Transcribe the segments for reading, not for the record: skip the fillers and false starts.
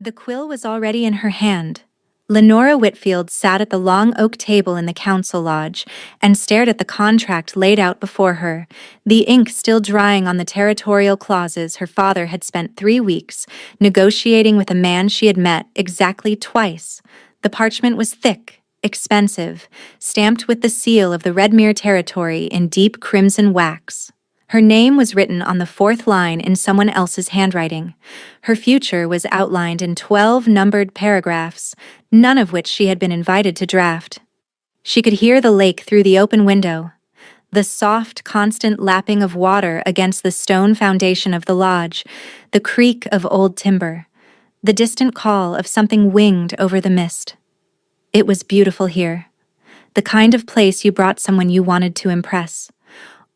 The quill was already in her hand. Lenora Whitfield sat at the long oak table in the council lodge and stared at the contract laid out before her, the ink still drying on the territorial clauses her father had spent 3 weeks negotiating with a man she had met exactly twice. The parchment was thick, expensive, stamped with the seal of the Redmere territory in deep crimson wax. Her name was written on the 4th line in someone else's handwriting. Her future was outlined in 12 numbered paragraphs, none of which she had been invited to draft. She could hear the lake through the open window, the soft, constant lapping of water against the stone foundation of the lodge, the creak of old timber, the distant call of something winged over the mist. It was beautiful here, the kind of place you brought someone you wanted to impress.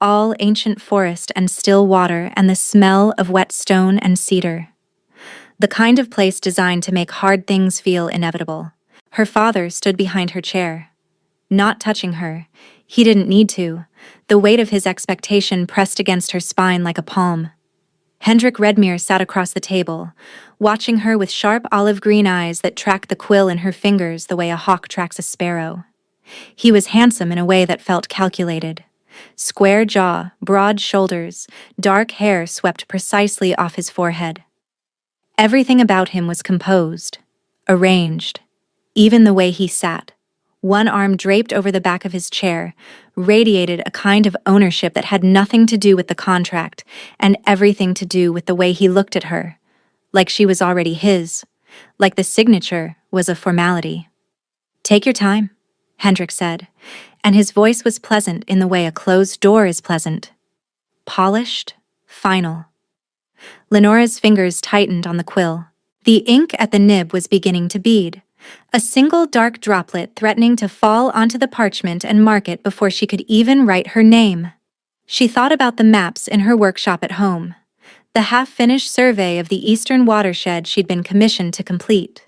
All ancient forest and still water and the smell of wet stone and cedar. The kind of place designed to make hard things feel inevitable. Her father stood behind her chair, not touching her. He didn't need to. The weight of his expectation pressed against her spine like a palm. Hendrik Redmere sat across the table, watching her with sharp olive-green eyes that tracked the quill in her fingers the way a hawk tracks a sparrow. He was handsome in a way that felt calculated. Square jaw, broad shoulders, dark hair swept precisely off his forehead. Everything about him was composed, arranged. Even the way he sat, one arm draped over the back of his chair, radiated a kind of ownership that had nothing to do with the contract and everything to do with the way he looked at her, like she was already his, like the signature was a formality. "Take your time," Hendrik said, and his voice was pleasant in the way a closed door is pleasant. Polished, final. Lenora's fingers tightened on the quill. The ink at the nib was beginning to bead, a single dark droplet threatening to fall onto the parchment and mark it before she could even write her name. She thought about the maps in her workshop at home, the half-finished survey of the eastern watershed she'd been commissioned to complete.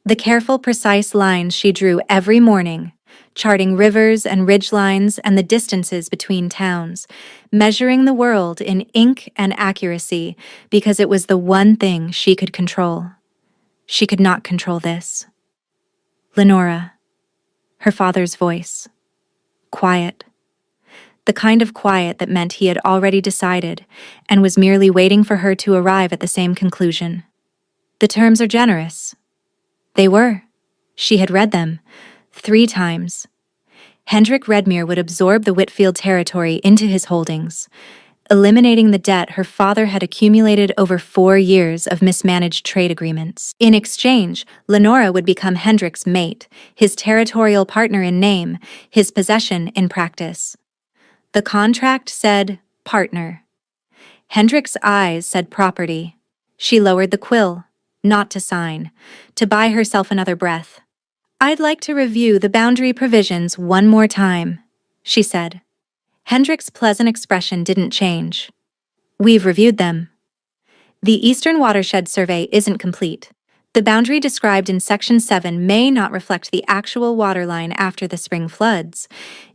The careful, precise lines she drew every morning, charting rivers and ridgelines and the distances between towns, measuring the world in ink and accuracy because it was the one thing she could control. She could not control this. "Lenora," her father's voice. Quiet. The kind of quiet that meant he had already decided and was merely waiting for her to arrive at the same conclusion. "The terms are generous." They were. She had read them 3 times. Hendrik Redmere would absorb the Whitfield territory into his holdings, eliminating the debt her father had accumulated over 4 years of mismanaged trade agreements. In exchange, Lenora would become Hendrik's mate, his territorial partner in name, his possession in practice. The contract said partner. Hendrik's eyes said property. She lowered the quill, not to sign, to buy herself another breath. "I'd like to review the boundary provisions one more time," she said. Hendrik's pleasant expression didn't change. "We've reviewed them. The Eastern Watershed Survey isn't complete. The boundary described in Section 7 may not reflect the actual waterline after the spring floods.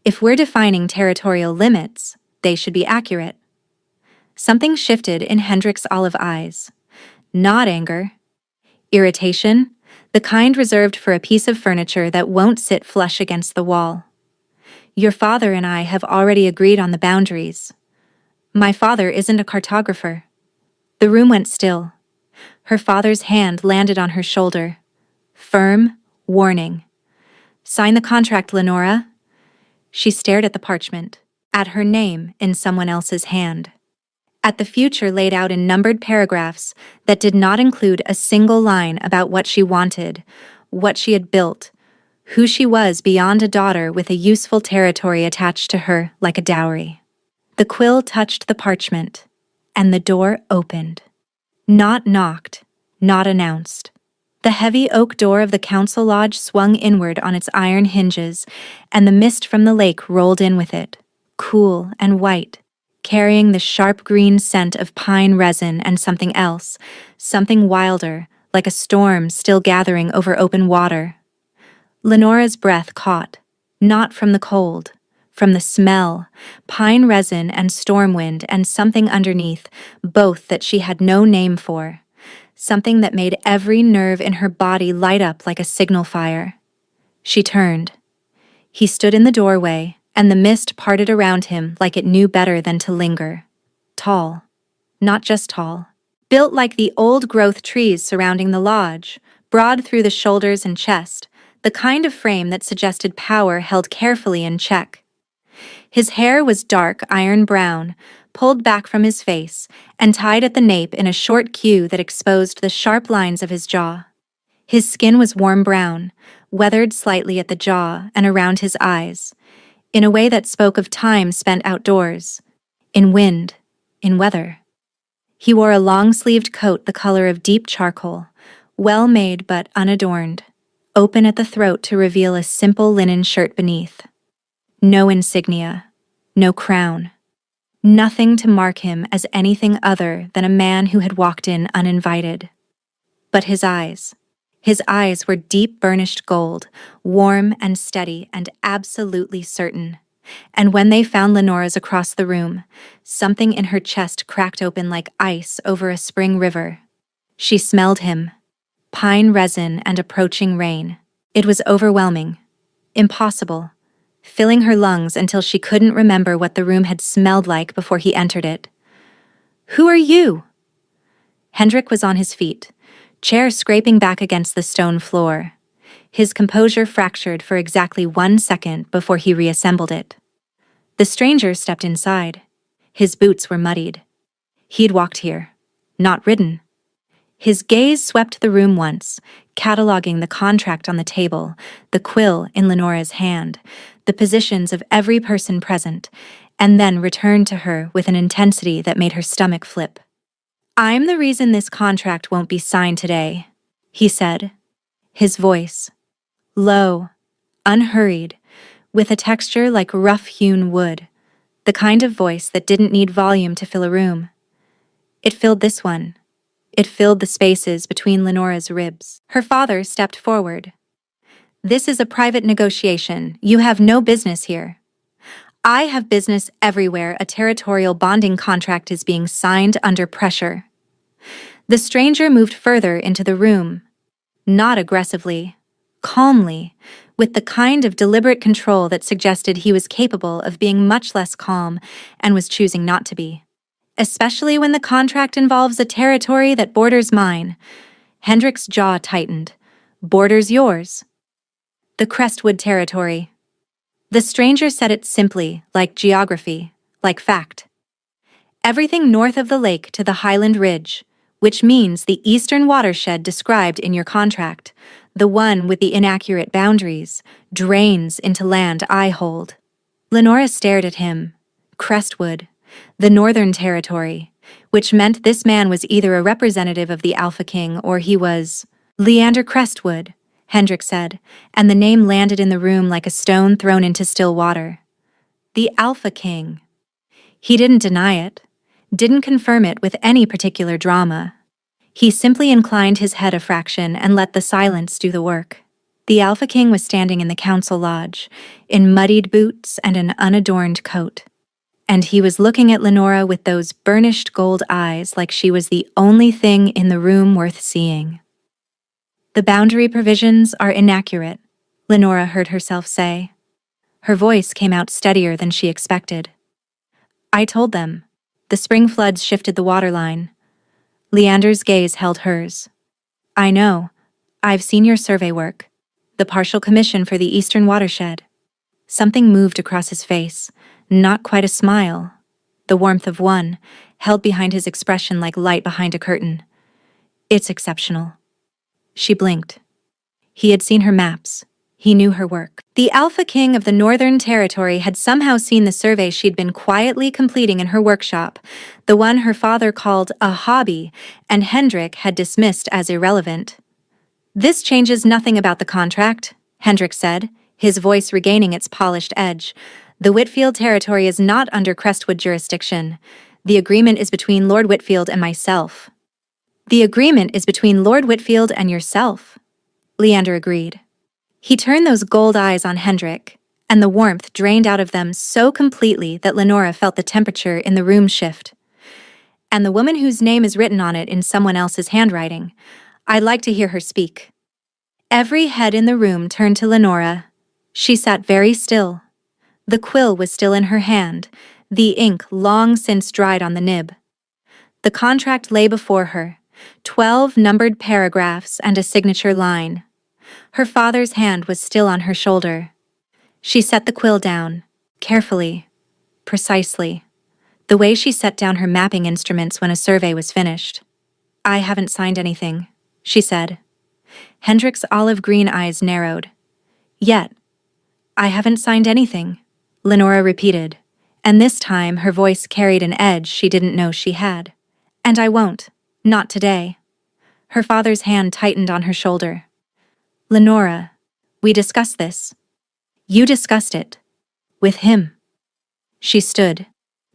If we're defining territorial limits, they should be accurate." Something shifted in Hendrik's olive eyes. Not anger. Irritation, the kind reserved for a piece of furniture that won't sit flush against the wall. "Your father and I have already agreed on the boundaries." "My father isn't a cartographer." The room went still. Her father's hand landed on her shoulder. Firm, warning. "Sign the contract, Lenora." She stared at the parchment, at her name in someone else's hand, at the future laid out in numbered paragraphs that did not include a single line about what she wanted, what she had built, who she was beyond a daughter with a useful territory attached to her like a dowry. The quill touched the parchment, and the door opened. Not knocked, not announced. The heavy oak door of the council lodge swung inward on its iron hinges, and the mist from the lake rolled in with it, cool and white, carrying the sharp green scent of pine resin and something else, something wilder, like a storm still gathering over open water. Lenora's breath caught, not from the cold, from the smell, pine resin and storm wind and something underneath, both that she had no name for. something that made every nerve in her body light up like a signal fire. She turned. He stood in the doorway, and the mist parted around him like it knew better than to linger. Tall. Not just tall. Built like the old-growth trees surrounding the lodge, broad through the shoulders and chest, the kind of frame that suggested power held carefully in check. His hair was dark iron brown, pulled back from his face, and tied at the nape in a short queue that exposed the sharp lines of his jaw. His skin was warm brown, weathered slightly at the jaw and around his eyes, in a way that spoke of time spent outdoors, in wind, in weather. He wore a long-sleeved coat the color of deep charcoal, well-made but unadorned, open at the throat to reveal a simple linen shirt beneath. No insignia, no crown. Nothing to mark him as anything other than a man who had walked in uninvited. But his eyes were deep burnished gold, warm and steady and absolutely certain. And when they found Lenora's across the room, something in her chest cracked open like ice over a spring river. She smelled him. Pine resin and approaching rain. It was overwhelming. Impossible. Filling her lungs until she couldn't remember what the room had smelled like before he entered it. "Who are you?" Hendrik was on his feet, chair scraping back against the stone floor. His composure fractured for exactly 1 second before he reassembled it. The stranger stepped inside. His boots were muddied. He'd walked here, not ridden. His gaze swept the room once, cataloging the contract on the table, the quill in Lenora's hand, the positions of every person present, and then returned to her with an intensity that made her stomach flip. "I'm the reason this contract won't be signed today," he said. His voice, low, unhurried, with a texture like rough-hewn wood, the kind of voice that didn't need volume to fill a room. It filled this one. It filled the spaces between Lenora's ribs. Her father stepped forward. "This is a private negotiation. You have no business here." "I have business everywhere a territorial bonding contract is being signed under pressure." The stranger moved further into the room. Not aggressively, calmly, with the kind of deliberate control that suggested he was capable of being much less calm and was choosing not to be. Especially when the contract involves a territory that borders mine. Hendrik's jaw tightened. "Borders yours." "The Crestwood territory." The stranger said it simply, like geography, like fact. "Everything north of the lake to the Highland Ridge, which means the eastern watershed described in your contract, the one with the inaccurate boundaries, drains into land I hold." Lenora stared at him. Crestwood, the Northern Territory, which meant this man was either a representative of the Alpha King or he was Leander Crestwood, Hendrik said, and the name landed in the room like a stone thrown into still water. The Alpha King. He didn't deny it, didn't confirm it with any particular drama. He simply inclined his head a fraction and let the silence do the work. The Alpha King was standing in the council lodge, in muddied boots and an unadorned coat. And he was looking at Lenora with those burnished gold eyes like she was the only thing in the room worth seeing. "The boundary provisions are inaccurate," Lenora heard herself say. Her voice came out steadier than she expected. "I told them. The spring floods shifted the waterline." Leander's gaze held hers. "I know. I've seen your survey work. The partial commission for the eastern watershed." Something moved across his face, not quite a smile. The warmth of one, held behind his expression like light behind a curtain. "It's exceptional." She blinked. He had seen her maps. He knew her work. The Alpha King of the Northern Territory had somehow seen the survey she'd been quietly completing in her workshop, the one her father called a hobby, and Hendrik had dismissed as irrelevant. "This changes nothing about the contract," Hendrik said, his voice regaining its polished edge. "The Whitfield territory is not under Crestwood jurisdiction. The agreement is between Lord Whitfield and myself." "The agreement is between Lord Whitfield and yourself," Leander agreed. He turned those gold eyes on Hendrik, and the warmth drained out of them so completely that Lenora felt the temperature in the room shift. And the woman whose name is written on it in someone else's handwriting. I'd like to hear her speak." Every head in the room turned to Lenora. She sat very still. The quill was still in her hand, the ink long since dried on the nib. The contract lay before her, 12 numbered paragraphs and a signature line. Her father's hand was still on her shoulder. She set the quill down, carefully, precisely, the way she set down her mapping instruments when a survey was finished. "I haven't signed anything," she said. Hendrik's olive-green eyes narrowed. "Yet, I haven't signed anything," Lenora repeated, and this time her voice carried an edge she didn't know she had. "And I won't. Not today." Her father's hand tightened on her shoulder. "Lenora, we discussed this." "You discussed it. With him." She stood.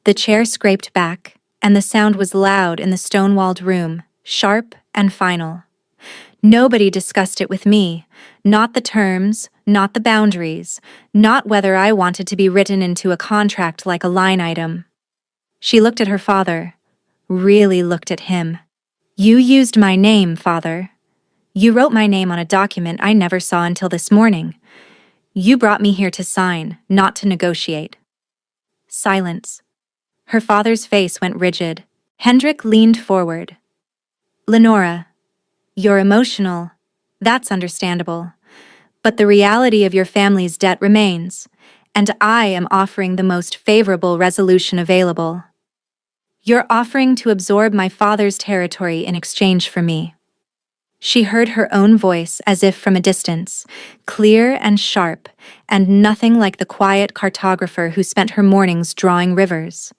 The chair scraped back, and the sound was loud in the stone-walled room, sharp and final. "Nobody discussed it with me. Not the terms, not the boundaries, not whether I wanted to be written into a contract like a line item." She looked at her father, really looked at him. "You used my name, father. You wrote my name on a document I never saw until this morning. You brought me here to sign, not to negotiate." Silence. Her father's face went rigid. Hendrik leaned forward. "Lenora, you're emotional. That's understandable. But the reality of your family's debt remains, and I am offering the most favorable resolution available. You're offering to absorb my father's territory in exchange for me." She heard her own voice as if from a distance, clear and sharp, and nothing like the quiet cartographer who spent her mornings drawing rivers.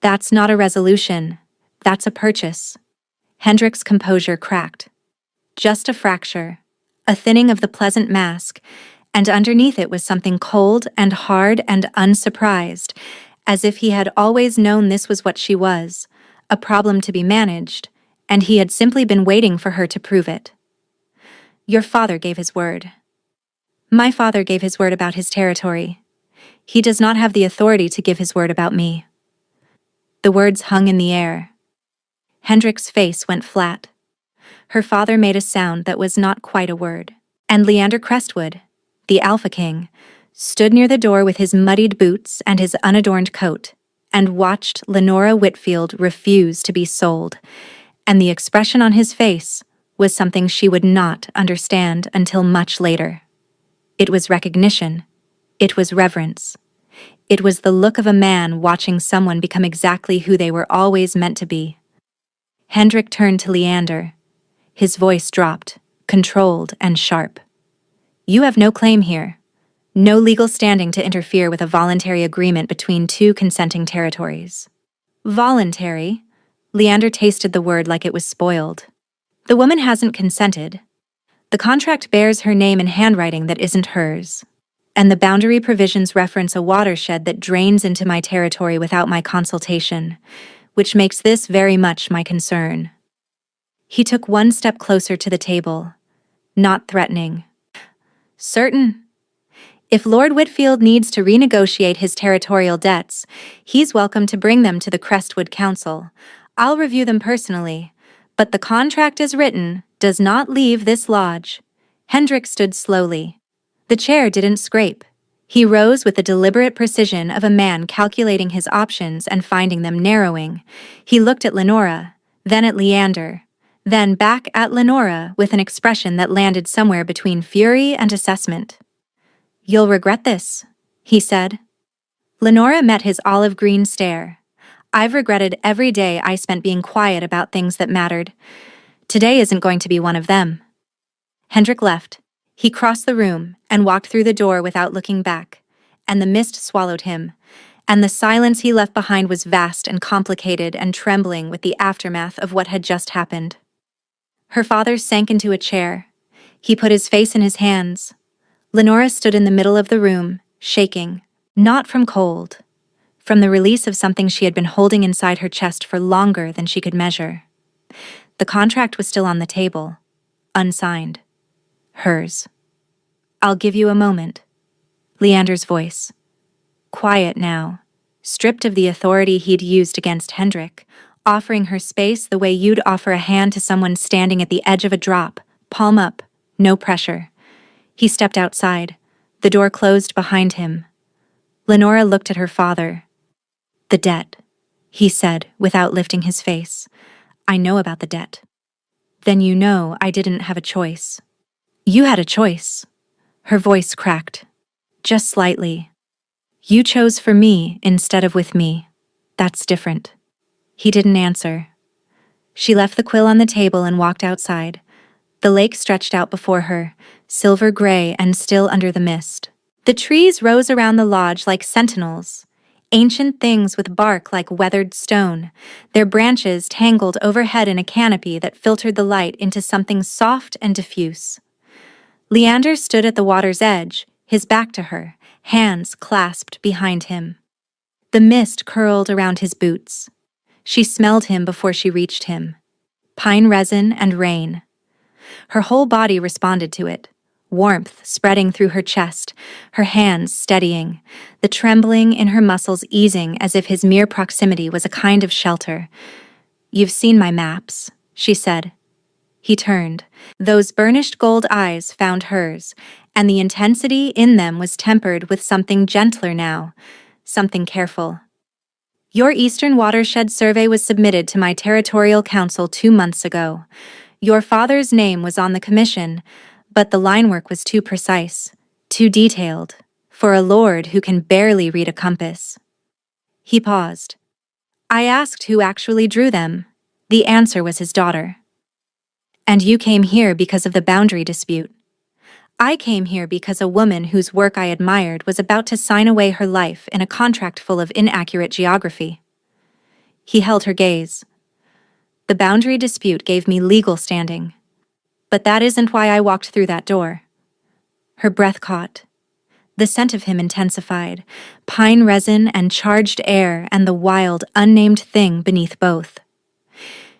"That's not a resolution. That's a purchase." Hendrik's composure cracked. Just a fracture, a thinning of the pleasant mask, and underneath it was something cold and hard and unsurprised, as if he had always known this was what she was, a problem to be managed, and he had simply been waiting for her to prove it. "Your father gave his word." "My father gave his word about his territory. He does not have the authority to give his word about me." The words hung in the air. Hendrik's face went flat. Her father made a sound that was not quite a word. And Leander Crestwood, the Alpha King, stood near the door with his muddied boots and his unadorned coat, and watched Lenora Whitfield refuse to be sold, and the expression on his face was something she would not understand until much later. It was recognition. It was reverence. It was the look of a man watching someone become exactly who they were always meant to be. Hendrik turned to Leander. His voice dropped, controlled and sharp. "You have no claim here. No legal standing to interfere with a voluntary agreement between two consenting territories." "Voluntary?" Leander tasted the word like it was spoiled. "The woman hasn't consented. The contract bears her name in handwriting that isn't hers. And the boundary provisions reference a watershed that drains into my territory without my consultation, which makes this very much my concern." He took one step closer to the table, not threatening. "Certain. If Lord Whitfield needs to renegotiate his territorial debts, he's welcome to bring them to the Crestwood Council. I'll review them personally, but the contract as written does not leave this lodge." Hendrik stood slowly. The chair didn't scrape. He rose with the deliberate precision of a man calculating his options and finding them narrowing. He looked at Lenora, then at Leander, then back at Lenora with an expression that landed somewhere between fury and assessment. "You'll regret this," he said. Lenora met his olive-green stare. "I've regretted every day I spent being quiet about things that mattered. Today isn't going to be one of them." Hendrik left. He crossed the room and walked through the door without looking back, and the mist swallowed him, and the silence he left behind was vast and complicated and trembling with the aftermath of what had just happened. Her father sank into a chair. He put his face in his hands. Lenora stood in the middle of the room, shaking, not from cold, from the release of something she had been holding inside her chest for longer than she could measure. The contract was still on the table, unsigned. Hers. "I'll give you a moment." Leander's voice. Quiet now, stripped of the authority he'd used against Hendrik, offering her space the way you'd offer a hand to someone standing at the edge of a drop, palm up, no pressure. He stepped outside. The door closed behind him. Lenora looked at her father. "The debt," he said without lifting his face. "I know about the debt." "Then you know I didn't have a choice." "You had a choice." Her voice cracked. Just slightly. "You chose for me instead of with me. That's different." He didn't answer. She left the quill on the table and walked outside. The lake stretched out before her, silver gray and still under the mist. The trees rose around the lodge like sentinels, ancient things with bark like weathered stone, their branches tangled overhead in a canopy that filtered the light into something soft and diffuse. Leander stood at the water's edge, his back to her, hands clasped behind him. The mist curled around his boots. She smelled him before she reached him. Pine resin and rain. Her whole body responded to it, warmth spreading through her chest, her hands steadying, the trembling in her muscles easing as if his mere proximity was a kind of shelter. "You've seen my maps," she said. He turned. Those burnished gold eyes found hers, and the intensity in them was tempered with something gentler now, something careful. "Your Eastern Watershed Survey was submitted to my Territorial Council 2 months ago. Your father's name was on the commission, but the line work was too precise, too detailed, for a lord who can barely read a compass." He paused. "I asked who actually drew them. The answer was his daughter. And you came here because of the boundary dispute. I came here because a woman whose work I admired was about to sign away her life in a contract full of inaccurate geography." He held her gaze. "The boundary dispute gave me legal standing. But that isn't why I walked through that door." Her breath caught. The scent of him intensified, pine resin and charged air and the wild, unnamed thing beneath both.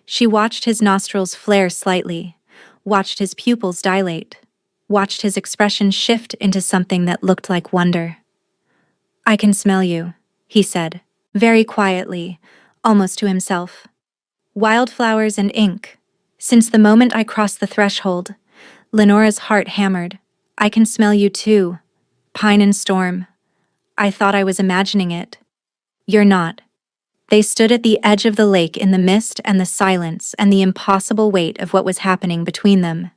She watched his nostrils flare slightly, watched his pupils dilate, watched his expression shift into something that looked like wonder. "I can smell you," he said, very quietly, almost to himself. "Wildflowers and ink. Since the moment I crossed the threshold," Lenora's heart hammered. "I can smell you too. Pine and storm. I thought I was imagining it. You're not." They stood at the edge of the lake in the mist and the silence and the impossible weight of what was happening between them.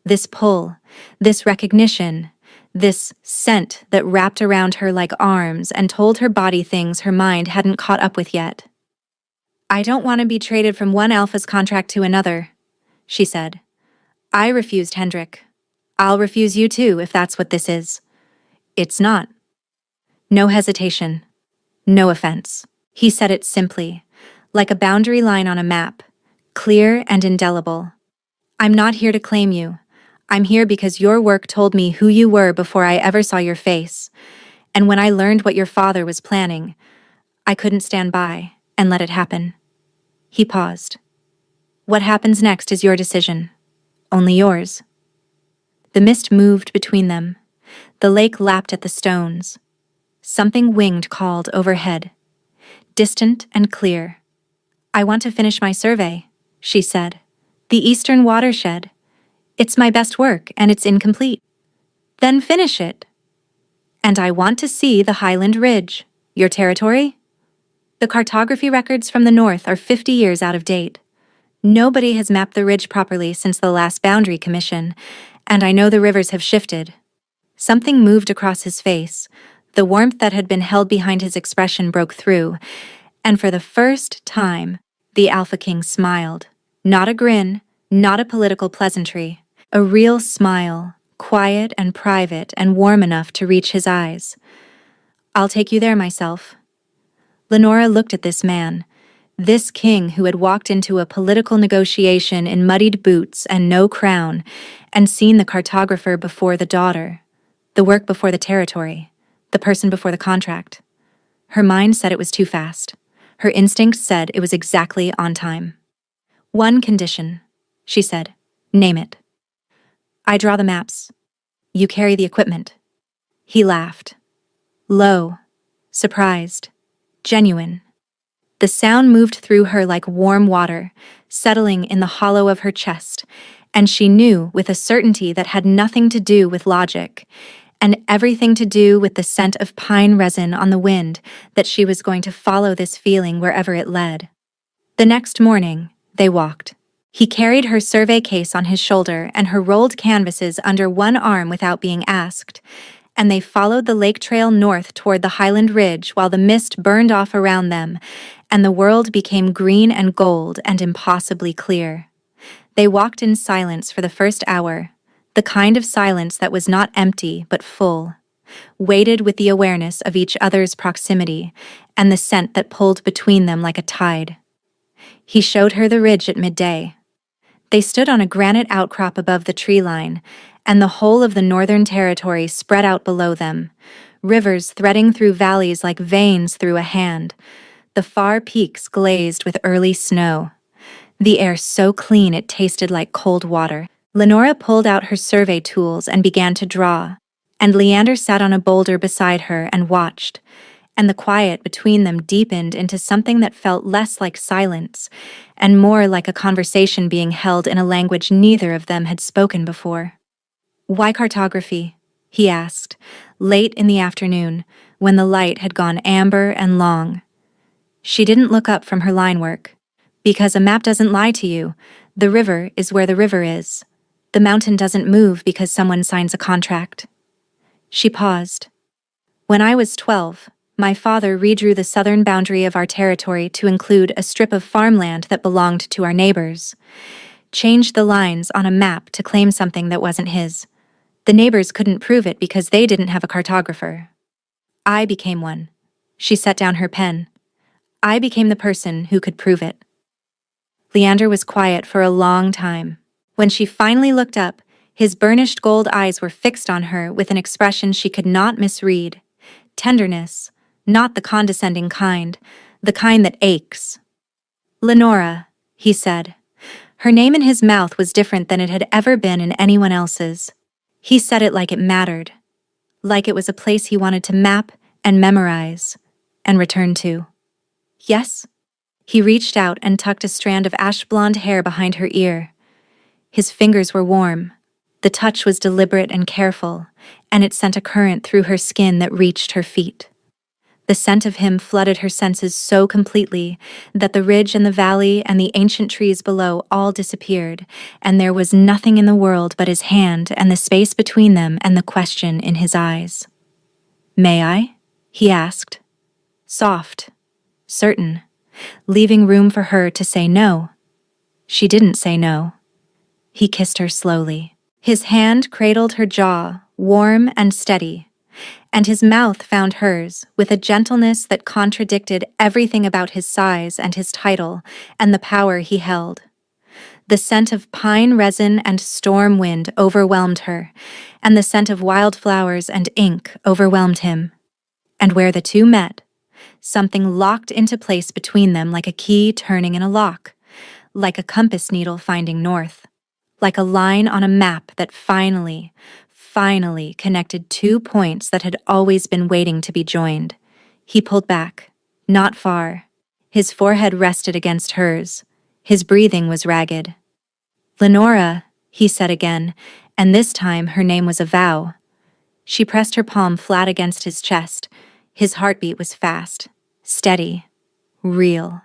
This pull, this recognition, this scent that wrapped around her like arms and told her body things her mind hadn't caught up with yet. "I don't want to be traded from one Alpha's contract to another," she said. "I refused Hendrik. I'll refuse you too if that's what this is." "It's not." No hesitation. No offense. He said it simply, like a boundary line on a map, clear and indelible. "I'm not here to claim you. I'm here because your work told me who you were before I ever saw your face. And when I learned what your father was planning, I couldn't stand by and let it happen." He paused. "What happens next is your decision. Only yours." The mist moved between them. The lake lapped at the stones. Something winged called overhead, distant and clear. "I want to finish my survey," she said. "The Eastern Watershed. It's my best work, and it's incomplete." "Then finish it." "And I want to see the Highland Ridge. Your territory?" "The cartography records from the north are 50 years out of date. Nobody has mapped the ridge properly since the last boundary commission, and I know the rivers have shifted." Something moved across his face. The warmth that had been held behind his expression broke through, and for the first time, the Alpha King smiled. Not a grin, not a political pleasantry, a real smile, quiet and private and warm enough to reach his eyes. "I'll take you there myself." Lenora looked at this man, this king who had walked into a political negotiation in muddied boots and no crown, and seen the cartographer before the daughter, the work before the territory, the person before the contract. Her mind said it was too fast. Her instincts said it was exactly on time. "One condition," she said. "Name it." "I draw the maps. You carry the equipment." He laughed. Low, surprised, genuine. The sound moved through her like warm water, settling in the hollow of her chest, and she knew with a certainty that had nothing to do with logic, and everything to do with the scent of pine resin on the wind, that she was going to follow this feeling wherever it led. The next morning, they walked. He carried her survey case on his shoulder and her rolled canvases under one arm without being asked, and they followed the lake trail north toward the Highland Ridge while the mist burned off around them, and the world became green and gold and impossibly clear. They walked in silence for the first hour, the kind of silence that was not empty but full, weighted with the awareness of each other's proximity and the scent that pulled between them like a tide. He showed her the ridge at midday. They stood on a granite outcrop above the tree line, and the whole of the Northern Territory spread out below them, rivers threading through valleys like veins through a hand, the far peaks glazed with early snow, the air so clean it tasted like cold water. Lenora pulled out her survey tools and began to draw, and Leander sat on a boulder beside her and watched, and the quiet between them deepened into something that felt less like silence and more like a conversation being held in a language neither of them had spoken before. "Why cartography?" he asked, late in the afternoon, when the light had gone amber and long. She didn't look up from her line work. "Because a map doesn't lie to you. The river is where the river is. The mountain doesn't move because someone signs a contract." She paused. "When I was 12, my father redrew the southern boundary of our territory to include a strip of farmland that belonged to our neighbors. Changed the lines on a map to claim something that wasn't his. The neighbors couldn't prove it because they didn't have a cartographer. I became one." She set down her pen. "I became the person who could prove it." Leander was quiet for a long time. When she finally looked up, his burnished gold eyes were fixed on her with an expression she could not misread. Tenderness, not the condescending kind, the kind that aches. "Lenora," he said. Her name in his mouth was different than it had ever been in anyone else's. He said it like it mattered, like it was a place he wanted to map and memorize and return to. "Yes?" He reached out and tucked a strand of ash-blonde hair behind her ear. His fingers were warm. The touch was deliberate and careful, and it sent a current through her skin that reached her feet. The scent of him flooded her senses so completely that the ridge and the valley and the ancient trees below all disappeared, and there was nothing in the world but his hand and the space between them and the question in his eyes. "May I?" he asked. Soft, certain, leaving room for her to say no. She didn't say no. He kissed her slowly. His hand cradled her jaw, warm and steady, and his mouth found hers with a gentleness that contradicted everything about his size and his title and the power he held. The scent of pine resin and storm wind overwhelmed her, and the scent of wildflowers and ink overwhelmed him. And where the two met, something locked into place between them like a key turning in a lock, like a compass needle finding north, like a line on a map that finally connected 2 points that had always been waiting to be joined. He pulled back, not far. His forehead rested against hers. His breathing was ragged. "Lenora," he said again, and this time her name was a vow. She pressed her palm flat against his chest. His heartbeat was fast, steady, real.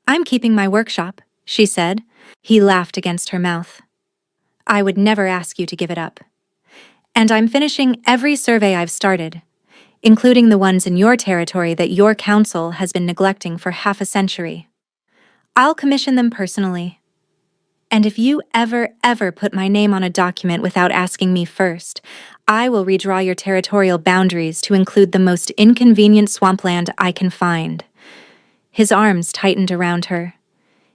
"I'm keeping my workshop," she said. He laughed against her mouth. "I would never ask you to give it up. And I'm finishing every survey I've started, including the ones in your territory that your council has been neglecting for half a century. I'll commission them personally. And if you ever put my name on a document without asking me first, I will redraw your territorial boundaries to include the most inconvenient swampland I can find." His arms tightened around her.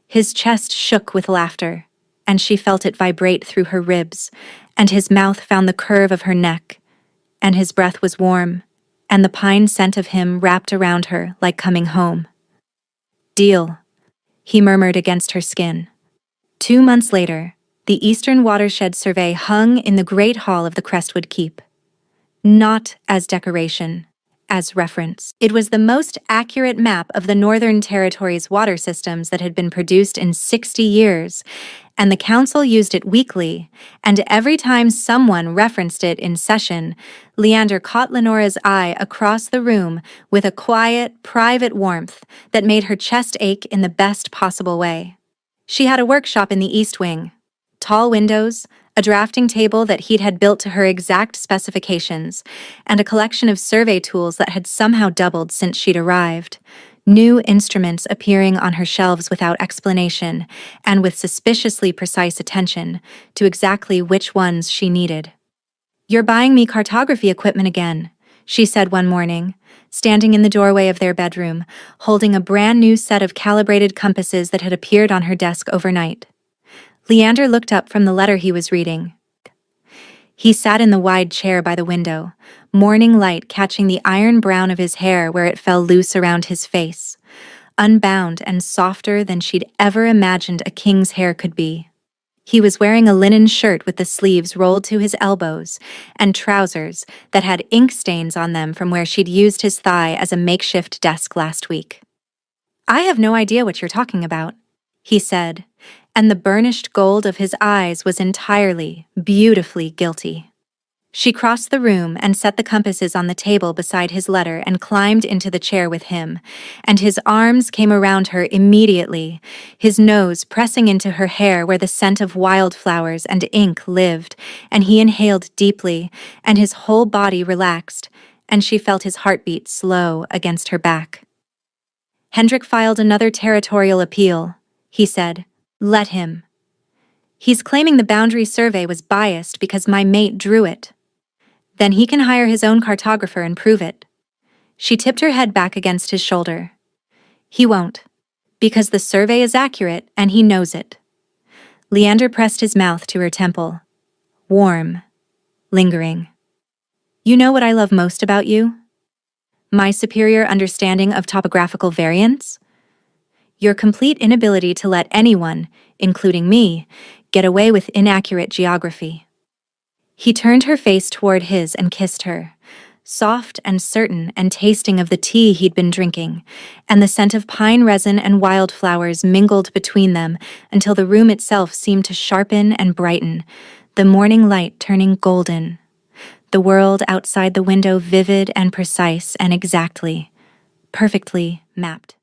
His chest shook with laughter, and she felt it vibrate through her ribs, and his mouth found the curve of her neck, and his breath was warm, and the pine scent of him wrapped around her like coming home. "Deal," he murmured against her skin. 2 months later, the Eastern Watershed Survey hung in the Great Hall of the Crestwood Keep. Not as decoration, as reference. It was the most accurate map of the Northern Territory's water systems that had been produced in 60 years, and the council used it weekly, and every time someone referenced it in session, Leander caught Lenora's eye across the room with a quiet, private warmth that made her chest ache in the best possible way. She had a workshop in the East Wing. Tall windows, a drafting table that he'd had built to her exact specifications, and a collection of survey tools that had somehow doubled since she'd arrived. New instruments appearing on her shelves without explanation, and with suspiciously precise attention to exactly which ones she needed. "You're buying me cartography equipment again," she said one morning, standing in the doorway of their bedroom, holding a brand new set of calibrated compasses that had appeared on her desk overnight. Leander looked up from the letter he was reading. He sat in the wide chair by the window, morning light catching the iron brown of his hair where it fell loose around his face, unbound and softer than she'd ever imagined a king's hair could be. He was wearing a linen shirt with the sleeves rolled to his elbows, and trousers that had ink stains on them from where she'd used his thigh as a makeshift desk last week. "I have no idea what you're talking about," he said, and the burnished gold of his eyes was entirely, beautifully guilty. She crossed the room and set the compasses on the table beside his letter and climbed into the chair with him, and his arms came around her immediately, his nose pressing into her hair where the scent of wildflowers and ink lived, and he inhaled deeply, and his whole body relaxed, and she felt his heartbeat slow against her back. "Hendrik filed another territorial appeal," he said. "Let him. He's claiming the boundary survey was biased because my mate drew it. Then he can hire his own cartographer and prove it." She tipped her head back against his shoulder. "He won't, because the survey is accurate and he knows it." Leander pressed his mouth to her temple. Warm, lingering. "You know what I love most about you? My superior understanding of topographical variance? Your complete inability to let anyone, including me, get away with inaccurate geography." He turned her face toward his and kissed her, soft and certain and tasting of the tea he'd been drinking, and the scent of pine resin and wildflowers mingled between them until the room itself seemed to sharpen and brighten, the morning light turning golden, the world outside the window vivid and precise and exactly, perfectly mapped.